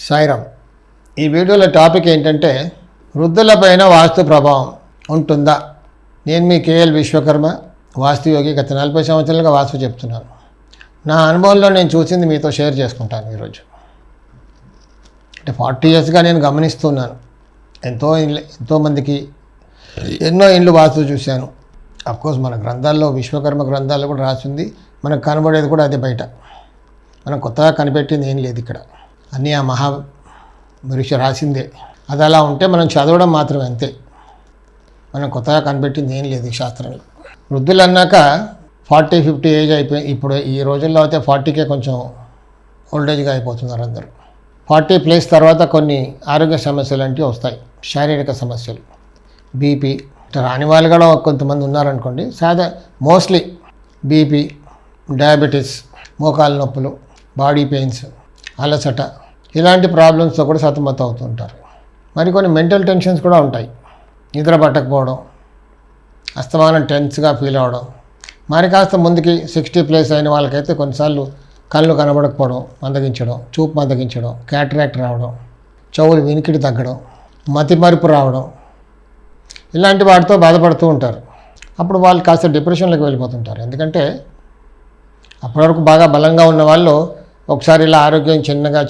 సాయిరామ్. ఈ వీడియోలో టాపిక్ ఏంటంటే వృద్ధులపైన వాస్తు ప్రభావం ఉంటుందా. నేను మీ కేఎల్ విశ్వకర్మ, వాస్తు యోగి. గత 40 సంవత్సరాలుగా వాస్తు చెప్తున్నాను. నా అనుభవంలో నేను చూసింది మీతో షేర్ చేసుకుంటాను ఈరోజు. అంటే 40 ఇయర్స్గా నేను గమనిస్తున్నాను. ఎంతోమందికి ఎన్నో ఇండ్లు వాస్తు చూశాను. అఫ్కోర్స్ మన గ్రంథాల్లో, విశ్వకర్మ గ్రంథాల్లో కూడా రాసింది. మనకు కనబడేది కూడా అదే. బయట మనం కొత్తగా కనిపెట్టింది ఏం లేదు. ఇక్కడ అన్నీ ఆ మహర్షి రాసిందే. అది అలా ఉంటే మనం చదవడం మాత్రమే, అంతే. మనం కొత్తగా కనిపెట్టింది ఏం లేదు ఈ శాస్త్రంలో. వృద్ధులు అన్నాక 40-50 ఏజ్ అయిపోయి, ఇప్పుడు ఈ రోజుల్లో అయితే 40కే కొంచెం ఓల్డేజ్గా అయిపోతున్నారు అందరూ. 40+ తర్వాత కొన్ని ఆరోగ్య సమస్యలు అంటూ వస్తాయి, శారీరక సమస్యలు. బీపీ రాని వాళ్ళు కూడా కొంతమంది ఉన్నారనుకోండి. మోస్ట్లీ బీపీ, డయాబెటీస్, మోకాలు నొప్పులు, బాడీ పెయిన్స్, అలసట, ఇలాంటి ప్రాబ్లమ్స్తో కూడా సతమతం అవుతుంటారు. మరికొన్ని మెంటల్ టెన్షన్స్ కూడా ఉంటాయి. నిద్ర పట్టకపోవడం, అస్తమానం టెన్స్గా ఫీల్ అవ్వడం. మరి కాస్త ముందుకి 60+ అయిన వాళ్ళకైతే కొన్నిసార్లు కళ్ళు కనబడకపోవడం, మందగించడం, చూపు మందగించడం, క్యాటరాక్ట్ రావడం, చెవులు వినికిడి తగ్గడం, మతిమరుపు రావడం, ఇలాంటి వాటితో బాధపడుతూ ఉంటారు. అప్పుడు వాళ్ళు కాస్త డిప్రెషన్లోకి వెళ్ళిపోతుంటారు. ఎందుకంటే అప్పటివరకు బాగా బలంగా ఉన్న వాళ్ళు ఒకసారి ఇలా ఆరోగ్యం చిన్నగా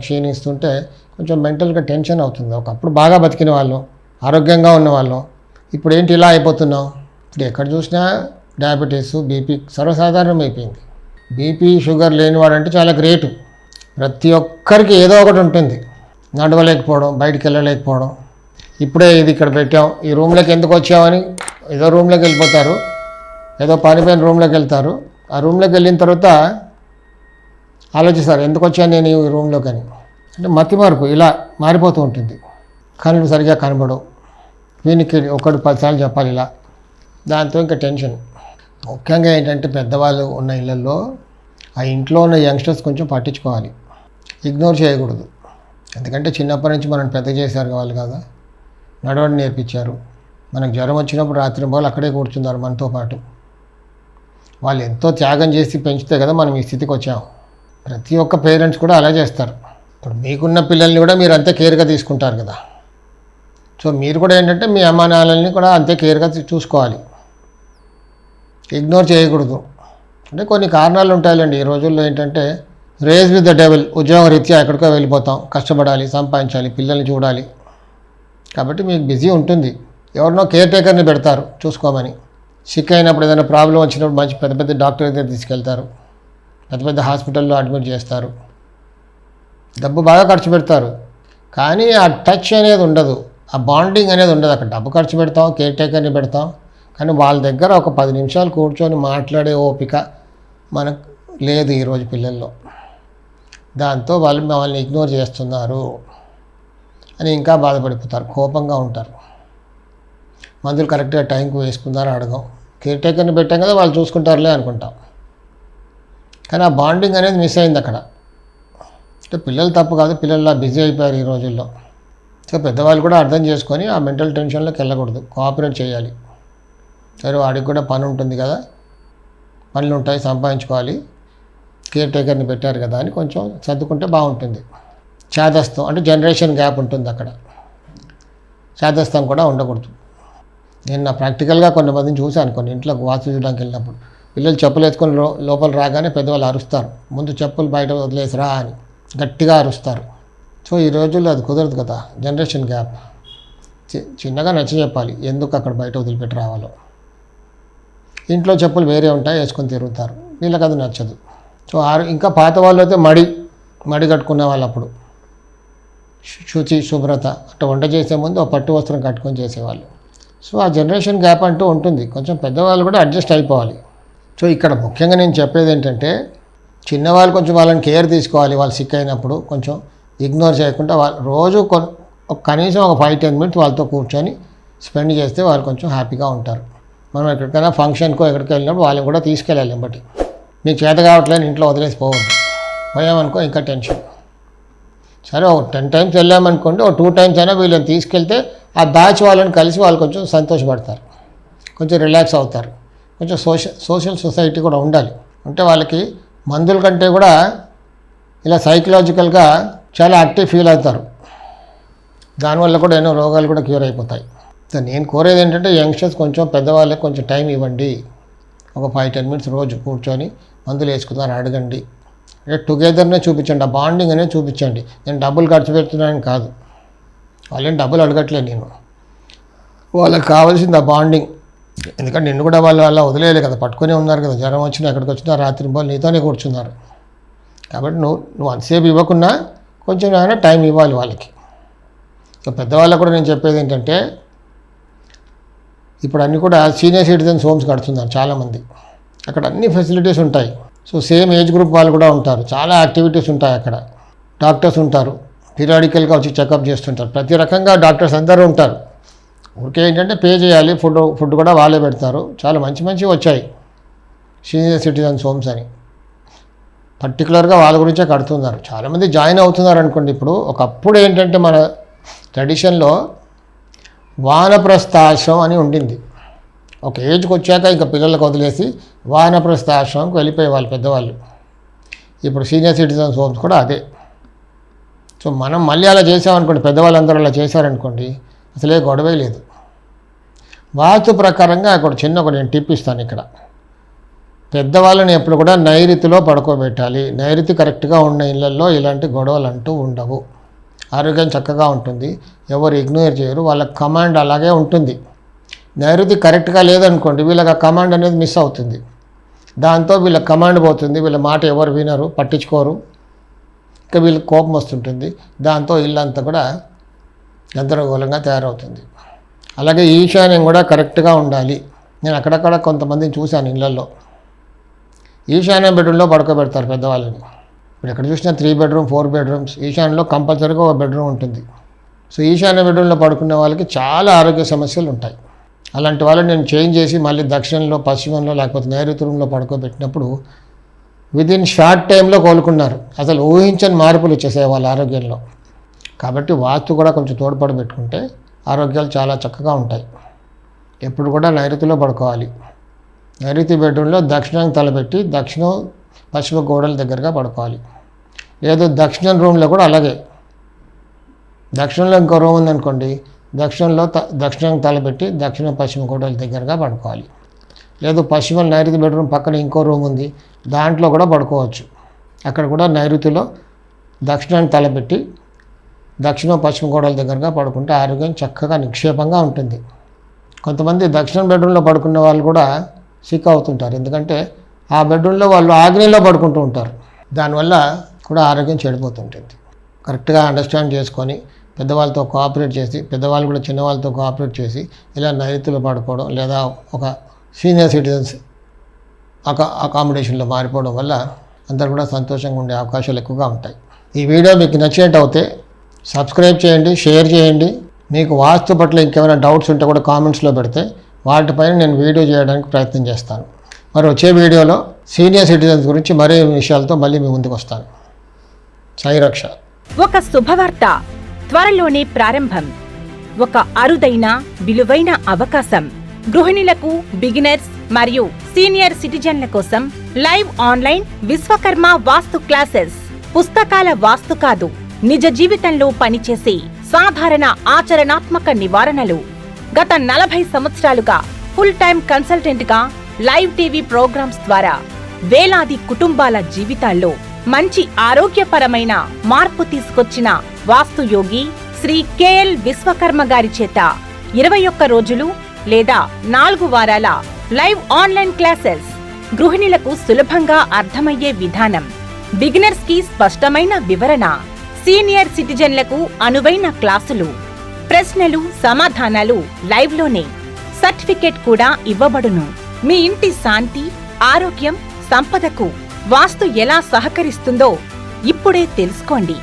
క్షీణిస్తుంటే కొంచెం మెంటల్గా టెన్షన్ అవుతుంది. ఒకప్పుడు బాగా బతికిన వాళ్ళు, ఆరోగ్యంగా ఉన్నవాళ్ళు ఇప్పుడు ఏంటి ఇలా అయిపోతున్నాం. ఇప్పుడు ఎక్కడ చూసినా డయాబెటీస్, బీపీ సర్వసాధారణం అయిపోయింది. బీపీ, షుగర్ లేనివాడంటే చాలా గ్రేటు. ప్రతి ఒక్కరికి ఏదో ఒకటి ఉంటుంది. నడవలేకపోవడం, బయటికి వెళ్ళలేకపోవడం. ఇప్పుడే ఇది ఇక్కడ పెట్టాం, ఈ రూమ్లోకి ఎందుకు వచ్చామని ఏదో రూమ్లోకి వెళ్ళిపోతారు, ఏదో పనిపోయిన రూమ్లోకి వెళ్తారు. ఆ రూమ్లోకి వెళ్ళిన తర్వాత ఆలోచిస్తారు, ఎందుకు వచ్చాను నేను ఈ రూమ్లోకి అని. అంటే మతిమరుపు ఇలా మారిపోతూ ఉంటుంది. కళ్ళు సరిగా కనబడవు, వీనికి ఒకడు 10 సార్లు చెప్పాలి ఇలా. దాంతో ఇంకా టెన్షన్. ముఖ్యంగా ఏంటంటే పెద్దవాళ్ళు ఉన్న ఇళ్ళల్లో ఆ ఇంట్లో ఉన్న యంగ్స్టర్స్ కొంచెం పట్టించుకోవాలి, ఇగ్నోర్ చేయకూడదు. ఎందుకంటే చిన్నప్పటి నుంచి మనం పెద్ద చేశారు వాళ్ళు కదా, నడవడం నేర్పించారు. మనకు జ్వరం వచ్చినప్పుడు రాత్రి పోలు అక్కడే కూర్చున్నారు మనతో పాటు. వాళ్ళు ఎంతో త్యాగం చేసి పెంచితే కదా మనం ఈ స్థితికి వచ్చాము. ప్రతి ఒక్క పేరెంట్స్ కూడా అలా చేస్తారు. ఇప్పుడు మీకున్న పిల్లల్ని కూడా మీరు అంతే కేర్గా తీసుకుంటారు కదా. సో మీరు కూడా ఏంటంటే మీ అమ్మా నాన్నల్ని కూడా అంతే కేర్గా చూసుకోవాలి, ఇగ్నోర్ చేయకూడదు. అంటే కొన్ని కారణాలు ఉంటాయండి. ఈ రోజుల్లో ఏంటంటే రేజ్ విత్ ద డెవిల్, ఉద్యోగ రీత్యా ఎక్కడికో వెళ్ళిపోతాం, కష్టపడాలి, సంపాదించాలి, పిల్లల్ని చూడాలి. కాబట్టి మీకు బిజీ ఉంటుంది. ఎవరినో కేర్ టేకర్ని పెడతారు చూసుకోమని. సిక్ అయినప్పుడు ఏదైనా ప్రాబ్లం వచ్చినప్పుడు మంచి పెద్ద డాక్టర్ దగ్గర తీసుకెళ్తారు, పెద్ద హాస్పిటల్లో అడ్మిట్ చేస్తారు, డబ్బు బాగా ఖర్చు పెడతారు. కానీ ఆ టచ్ అనేది ఉండదు, ఆ బాండింగ్ అనేది ఉండదు. అక్కడ డబ్బు ఖర్చు పెడతాం, కేర్ టేకర్ని పెడతాం, కానీ వాళ్ళ దగ్గర ఒక 10 నిమిషాలు కూర్చొని మాట్లాడే ఓపిక మనకు లేదు ఈరోజు పిల్లల్లో. దాంతో వాళ్ళు మమ్మల్ని ఇగ్నోర్ చేస్తున్నారు అని ఇంకా బాధపడిపోతారు, కోపంగా ఉంటారు. మందులు కరెక్ట్గా టైంకి వేసుకున్నారో అడగం. కేర్ టేకర్ని పెట్టాం కదా వాళ్ళు చూసుకుంటారులే అనుకుంటాం. కానీ ఆ బాండింగ్ అనేది మిస్ అయింది అక్కడ. అంటే పిల్లలు తప్పు కాదు, పిల్లల్లా బిజీ అయిపోయారు ఈ రోజుల్లో. సో పెద్దవాళ్ళు కూడా అర్థం చేసుకొని ఆ మెంటల్ టెన్షన్లోకి వెళ్ళకూడదు, కోఆపరేట్ చేయాలి. సరే వాడికి కూడా పని ఉంటుంది కదా, పనులు ఉంటాయి, సంపాదించుకోవాలి, కేర్ టేకర్ని పెట్టారు కదా అని కొంచెం సర్దుకుంటే బాగుంటుంది. చాదస్తం అంటే జనరేషన్ గ్యాప్ ఉంటుంది అక్కడ. చాదస్తం కూడా ఉండకూడదు. నేను నా ప్రాక్టికల్గా కొంతమందిని చూశాను. కొన్ని ఇంట్లోకి వాస్తు చూడడానికి వెళ్ళినప్పుడు పిల్లలు చెప్పులు వేసుకొని లోపల రాగానే పెద్దవాళ్ళు అరుస్తారు, ముందు చెప్పులు బయట వదిలేసిరా అని గట్టిగా అరుస్తారు. సో ఈ రోజుల్లో అది కుదరదు కదా, జనరేషన్ గ్యాప్. చిన్నగా నచ్చ చెప్పాలి ఎందుకు అక్కడ బయట వదిలిపెట్టి రావాలో. ఇంట్లో చెప్పులు వేరే ఉంటాయి, వేసుకొని తిరుగుతారు, వీళ్ళకి అది నచ్చదు. సో ఇంకా పాత వాళ్ళు అయితే మడి కట్టుకునే వాళ్ళు అప్పుడు శుచి, శుభ్రత. అట్లా వంట చేసే ముందు ఒక పట్టు వస్త్రం కట్టుకొని చేసేవాళ్ళు. సో ఆ జనరేషన్ గ్యాప్ అంటూ ఉంటుంది. కొంచెం పెద్దవాళ్ళు కూడా అడ్జస్ట్ అయిపోవాలి. సో ఇక్కడ ముఖ్యంగా నేను చెప్పేది ఏంటంటే చిన్నవాళ్ళు కొంచెం వాళ్ళని కేర్ తీసుకోవాలి. వాళ్ళు సిక్ అయినప్పుడు కొంచెం ఇగ్నోర్ చేయకుండా వాళ్ళు రోజు కనీసం ఒక 5-10 మినిట్స్ వాళ్ళతో కూర్చొని స్పెండ్ చేస్తే వాళ్ళు కొంచెం హ్యాపీగా ఉంటారు. మనం ఎక్కడికైనా ఫంక్షన్కో ఎక్కడికి వెళ్ళినప్పుడు వాళ్ళని కూడా తీసుకెళ్ళాలి. బట్టి మీకు చేత కావట్లేదు ఇంట్లో వదిలేసి పోవద్దు. పోయామనుకో ఇంకా టెన్షన్. సరే ఒక 10 టైమ్స్ వెళ్ళామనుకోండి, ఒక 2 టైమ్స్ అయినా వీళ్ళని తీసుకెళ్తే ఆ బ్యాచ్ వాళ్ళని కలిసి వాళ్ళు కొంచెం సంతోషపడతారు, కొంచెం రిలాక్స్ అవుతారు. కొంచెం సోషల్ సొసైటీ కూడా ఉండాలి. అంటే వాళ్ళకి మందుల కంటే కూడా ఇలా సైకలాజికల్గా చాలా యాక్టివ్ ఫీల్ అవుతారు. దానివల్ల కూడా ఎన్నో రోగాలు కూడా క్యూర్ అయిపోతాయి. సో నేను కోరేది ఏంటంటే యంగ్స్టర్స్ కొంచెం పెద్దవాళ్ళకి కొంచెం టైం ఇవ్వండి. ఒక 5-10 మినిట్స్ రోజు కూర్చొని మందులు వేసుకుందాం అడగండి. టుగెదర్నే చూపించండి, ఆ బాండింగ్ అనేది చూపించండి. నేను డబ్బులు ఖర్చు పెడుతున్నానని కాదు, వాళ్ళేం డబ్బులు అడగట్లేదు నేను. వాళ్ళకి కావాల్సింది ఆ బాండింగ్. ఎందుకంటే నిన్ను కూడా వాళ్ళు అలా వదిలేయలే కదా, పట్టుకునే ఉన్నారు కదా. జ్వరం వచ్చినా ఎక్కడికి వచ్చినా రాత్రి పోలు నీతోనే కూర్చున్నారు. కాబట్టి నువ్వు అంతసేపు ఇవ్వకున్నా కొంచెం అయినా టైం ఇవ్వాలి వాళ్ళకి. సో పెద్దవాళ్ళకు కూడా నేను చెప్పేది ఏంటంటే, ఇప్పుడు అన్నీ కూడా సీనియర్ సిటిజన్స్ హోమ్స్ కడుతున్నారు చాలామంది. అక్కడ అన్ని ఫెసిలిటీస్ ఉంటాయి. సో సేమ్ ఏజ్ గ్రూప్ వాళ్ళు కూడా ఉంటారు. చాలా యాక్టివిటీస్ ఉంటాయి అక్కడ. డాక్టర్స్ ఉంటారు, పీరియాడికల్గా వచ్చి చెకప్ చేస్తుంటారు. ప్రతి రకంగా డాక్టర్స్ అందరూ ఉంటారు. ఊరికే ఏంటంటే పే చేయాలి, ఫుడ్ కూడా వాళ్ళే పెడతారు. చాలా మంచి వచ్చాయి సీనియర్ సిటిజన్స్ హోమ్స్ అని. పర్టికులర్గా వాళ్ళ గురించే కడుతున్నారు. చాలామంది జాయిన్ అవుతున్నారు అనుకోండి. ఇప్పుడు ఒకప్పుడు ఏంటంటే మన ట్రెడిషన్లో వానప్రస్థాశ్రమం అని ఉండింది. ఒక ఏజ్కి వచ్చాక ఇంకా పిల్లలకు వదిలేసి వానప్రస్థాశ్రమంకి వెళ్ళిపోయేవాళ్ళు పెద్దవాళ్ళు. ఇప్పుడు సీనియర్ సిటిజన్స్ హోమ్స్ కూడా అదే. సో మనం మళ్ళీ అలా చేసామనుకోండి, పెద్దవాళ్ళందరూ అలా చేశారనుకోండి, అసలే గొడవే లేదు. వాస్తు ప్రకారంగా ఒక నేను టిప్ ఇస్తాను ఇక్కడ. పెద్దవాళ్ళని ఎప్పుడు కూడా నైరుతిలో పడుకోబెట్టాలి. నైరుతి కరెక్ట్గా ఉన్న ఇళ్లలో ఇలాంటి గొడవలు అంటూ ఉండవు. ఆరోగ్యం చక్కగా ఉంటుంది, ఎవరు ఇగ్నోర్ చేయరు, వాళ్ళ కమాండ్ అలాగే ఉంటుంది. నైరుతి కరెక్ట్గా లేదనుకోండి, వీళ్ళకి ఆ కమాండ్ అనేది మిస్ అవుతుంది. దాంతో వీళ్ళ కమాండ్ పోతుంది, వీళ్ళ మాట ఎవరు వినరు, పట్టించుకోరు. ఇంకా వీళ్ళకి కోపం వస్తుంటుంది. దాంతో ఇల్లంతా కూడా గందరగోళంగా తయారవుతుంది. అలాగే ఈశాన్యం కూడా కరెక్ట్గా ఉండాలి. నేను అక్కడక్కడ కొంతమందిని చూశాను ఇళ్లలో ఈశాన్యం బెడ్రూమ్లో పడుకోబెడతారు పెద్దవాళ్ళని. ఇప్పుడు ఎక్కడ చూసినా 3 బెడ్రూమ్ 4 బెడ్రూమ్స్, ఈశాన్యంలో కంపల్సరీగా ఒక బెడ్రూమ్ ఉంటుంది. సో ఈశాన్య బెడ్రూమ్లో పడుకునే వాళ్ళకి చాలా ఆరోగ్య సమస్యలు ఉంటాయి. అలాంటి వాళ్ళని నేను చేంజ్ చేసి మళ్ళీ దక్షిణంలో, పశ్చిమంలో, లేకపోతే నైరుతి రూమ్లో పడుకోబెట్టినప్పుడు విదిన్ షార్ట్ టైంలో కోలుకున్నారు. అసలు ఊహించని మార్పులు వచ్చేసాయి వాళ్ళ ఆరోగ్యంలో. కాబట్టి వాస్తు కూడా కొంచెం తోడ్పాటు పెట్టుకుంటే ఆరోగ్యాలు చాలా చక్కగా ఉంటాయి. ఎప్పుడు కూడా నైరుతిలో పడుకోవాలి. నైరుతి బెడ్రూమ్లో దక్షిణానికి తలపెట్టి దక్షిణం పశ్చిమ గోడల దగ్గరగా పడుకోవాలి. లేదు దక్షిణం రూమ్లో కూడా అలాగే. దక్షిణంలో ఇంకో రూమ్ ఉందనుకోండి, దక్షిణంలో దక్షిణానికి తలపెట్టి దక్షిణ పశ్చిమ గోడల దగ్గరగా పడుకోవాలి. లేదు పశ్చిమ నైరుతి బెడ్రూమ్ పక్కన ఇంకో రూమ్ ఉంది, దాంట్లో కూడా పడుకోవచ్చు. అక్కడ కూడా నైరుతిలో దక్షిణానికి తలపెట్టి దక్షిణ పశ్చిమ గోడల దగ్గరగా పడుకుంటే ఆరోగ్యం చక్కగా నిక్షేపంగా ఉంటుంది. కొంతమంది దక్షిణ బెడ్రూమ్లో పడుకునే వాళ్ళు కూడా సిక్ అవుతుంటారు. ఎందుకంటే ఆ బెడ్రూమ్లో వాళ్ళు ఆగ్నేయంలో పడుకుంటూ ఉంటారు. దానివల్ల కూడా ఆరోగ్యం చెడిపోతుంటుంది. కరెక్ట్గా అండర్స్టాండ్ చేసుకొని పెద్దవాళ్ళతో కోఆపరేట్ చేసి, పెద్దవాళ్ళు కూడా చిన్నవాళ్ళతో కోఆపరేట్ చేసి ఇలా నైరుతిలో పడుకోవడం, లేదా ఒక సీనియర్ సిటిజన్స్ అకామిడేషన్లో మారిపోవడం వల్ల అందరూ కూడా సంతోషంగా ఉండే అవకాశాలు ఎక్కువగా ఉంటాయి. ఈ వీడియో మీకు నచ్చినట్టు అయితే సబ్స్క్రైబ్ చేయండి, షేర్ చేయండి. మీకు వాస్తు పట్ల ఇంకేమైనా డౌట్స్ ఉంటే కూడా కామెంట్స్లో పెడితే వాటిపైన నేను వీడియో చేయడానికి ప్రయత్నం చేస్తాను. మరి వచ్చే వీడియోలో సీనియర్ సిటిజన్స్ గురించి మరే విషయాలతో మళ్ళీ మీ ముందుకు వస్తాను. సాయిరక్ష. ఒక శుభవార్త త్వరలోనే ప్రారంభం. ఒక అరుదైన విలువైన అవకాశం. గృహిణులకు, బిగినర్స్ మరియు సీనియర్ సిటిజన్ల కోసం లైవ్ ఆన్లైన్ విశ్వకర్మ వాస్తు క్లాసెస్. పుస్తకాల వాస్తు కాదు, నిజ జీవితంలో పనిచేసే సాధారణ ఆచరణాత్మక నివారణలు. గత 40 సంవత్సరాలుగా ఫుల్ టైం కన్సల్టెంట్ గా లైవ్ టీవీ ప్రోగ్రామ్స్ ద్వారా వేలాది కుటుంబాల జీవితాల్లో మంచి ఆరోగ్యపరమైన మార్పు తీసుకొచ్చిన వాస్తుయోగి శ్రీ కెఎల్ విశ్వకర్మ గారి చేత 21 రోజులు లేదా 4 వారాల లైవ్ ఆన్లైన్ క్లాసెస్. గృహిణులకు సులభంగా అర్థమయ్యే విధానం, బిగినర్స్ కి స్పష్టమైన వివరణ, సీనియర్ సిటిజన్లకు అనువైన క్లాసులు, ప్రశ్నలు సమాధానాలు లైవ్ లోనే. సర్టిఫికేట్ కూడా ఇవ్వబడును. మీ ఇంటి శాంతి, ఆరోగ్యం, సంపదకు వాస్తు ఎలా సహకరిస్తుందో ఇప్పుడే తెలుసుకోండి.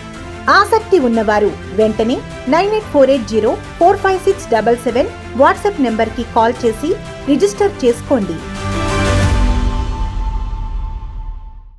ఆసక్తి ఉన్నవారు వెంటనే 9848045677 వాట్సాప్ నెంబర్కి కాల్ చేసి రిజిస్టర్ చేసుకోండి.